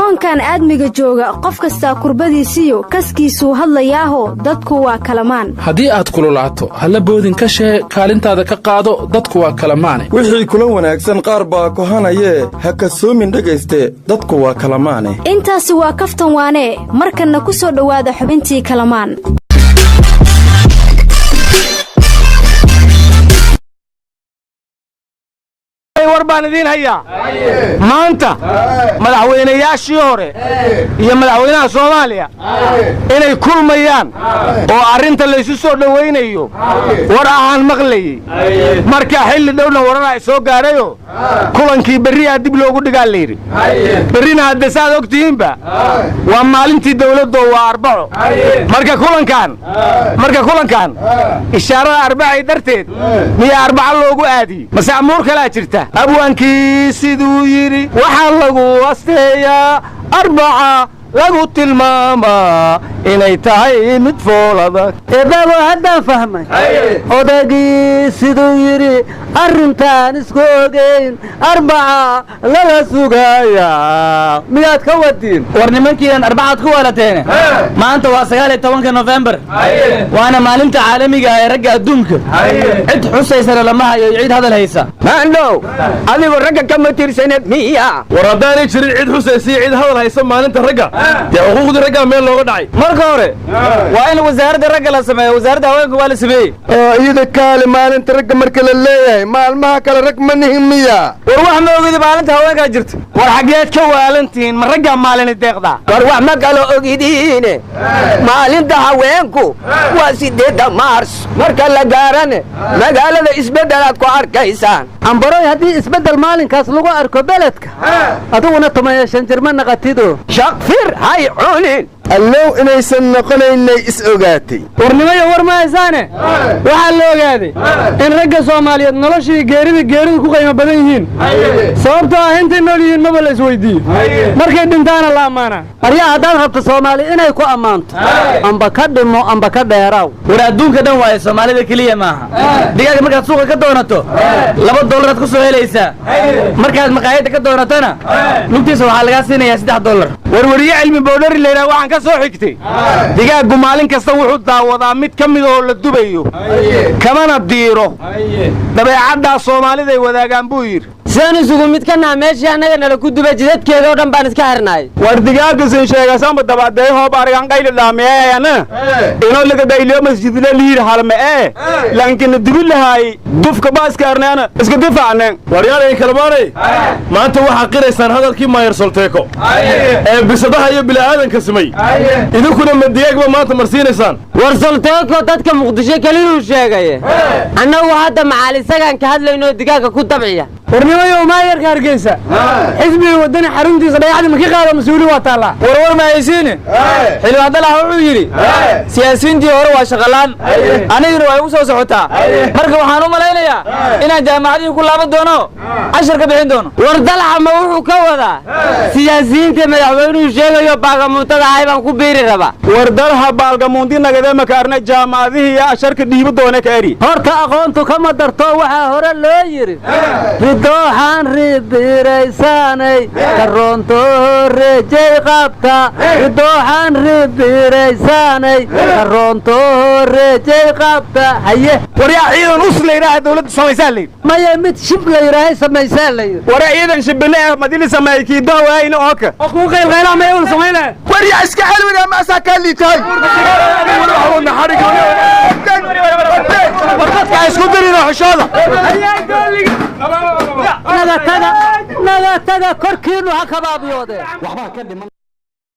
koonkan aadmiga jooga qof kasta kurbadiisiyo kaskiisuu hadlayaaho dadku waa kalamaan haddii aad kululaato halla boodin ka shee kaalintaada ka qaado dadku waa kalamaane wixii kula wanaagsan qaar baa kohanayee ha kasoomin dhegayste dadku waa kalamaane intaasi waa kaftan waane markanna ku soo dhowaada xubintii kalamaan warbaan idin hayaa maanta madaxweynayaashii hore iyo madaxweynaha Soomaaliya inay kulmayaan oo arinta la isu soo dhaweynayo war ahaan maqlayay marka xilli dhowna waran ay soo gaarayo kulankii bariya dib loogu dhigaa leeyri barina hadda saad ogtiinba waa maalintii dawladda waa arbaco marka kulankan ishaarada arbacay darteed miya arbaca loogu aadi masaamuur kala jirta abwaankii siduu yiri waxa lagu asteeyaa arbaca lagu tilmaamaa inay tahay mid foolada eebabo haddaan fahmay odagii siduu yiri arrintaan isku ogeyn arbaca laga sugayaa miyaad ka wadiin war nimankiidan arbacaad ku walateene maanta waa 19 November waana maalinta caalamiga ah ee ragga adduunka cid xusaysana lama hayo cid hadal haysa maandhow adigu ragga kama tirsaneed miya war haddaanay jirin cid xusaysay cid hadal haysa maalinta ragga dee xuquuqda ragga meel looga dhacay marka hore waa in wasaaradda ragga la sameeyo wasaaradda haweenka waa la sameeyey iyada kaale maalinta ragga marka la leeyahay maalmaha kale rag ma nihimiya war wax ma ogidi maalinta haweenka jirta war xageed ka waalantiin ma ragga maalin deeqda war wax ma kala ogidiine maalinta haweenku waa 8 Maars marka la gaarane magaalada isbedelaad ku arkaysaan ambaroy haddii isbedel maalinkaas lagu arko beledka aduguna 15 jir ma naqatido shaqfir hay culin allow inaysan noqonaynay is ogaatay warnimayo war ma haysaane waxaa la ogaaday in ragga Soomaaliyeed noloshii geerida ku qiimo badan yihiin sababtoo ah intay nool yihiin ma la isweydiiyo markay dhintaana la amaana aryaa haddaan rabto Soomaali inay ku amaanto amba ka dhimo amba ka dheeraaw war adduunka dhan waa Soomaalida kaliya maaha digaaga markaad suuqa ka doonato $2 ku soo helaysaa markaad maqaayada ka doonatana lugtiisa waxaa laga siinayaa $3 warwariye cilmi boodhari leeyahay waxaan ka soo xigtay digaagu maalin kasta wuxuu daawadaa mid kamid oo la dubayo kamana diiro dabeecadda Soomaalida ay wadaagaan buu yiri saan isugu mid kana meeshii anaga nala ku dubay jidadkeeda oo dhan baan iska xirnay war digaagu soo sheegay samba dabaday hoob arigan qayl dhaameeyana inoo laga dayliyo masjidna liir halma laakiin dibilahay dufka baaska arnaana iska difaacneen war yaanay kalmaanay maanta waxa qiraysaan hadalkii Mayer Solteko bisadaha iyo bilaadanka samay idinkuna madiyaagba maanta marsiinaysaan war Solteko dadka Muqdisho kaliya sheegay annagu hadda macaalisagan ka hadlayno digaaga ku dabciya warnimayo Mayer ka Hargeysa xisbiga wadani xaruntiisa dhayacad ma ka qaado mas'uuli waa taala war ma haysiin xilwaadala wuxuu yiri siyaasiyiintii hore waa shaqalaan aniguna way u soo socotaa marka waxaan u malaynayaa inaan jaamacadii ku laaban doono cashar ka bixin doono war dalxa ma wuxuu ka wadaa siyaasiyiinta madaxweynuhu sheegayo baagamuntada hayban ku biiri raba war dalxa baagamunti nagada ma kaarna jaamacadii ya casharka dhiibo doona ka eri horta aqoontu kama darto waxa hore loo yiri ridooxan ribiraysanay karoonto reejay qabta ridooxan ribiraysanay karoonto reejay qabta haye wariya ciidan usleeyna dawladda Soomaaliyeed maya mid shib la yiraahdo sameeysan la yiraahdo wariya ciidan shibna madina sameeyay dawayna ooka ku qeylqeyla ma uu sameeyay wariya iska xalwada ma asakali tahay warqadka isku dirino xishooda naga taga korkiinu ha kabaabyoode waxba ka dhiman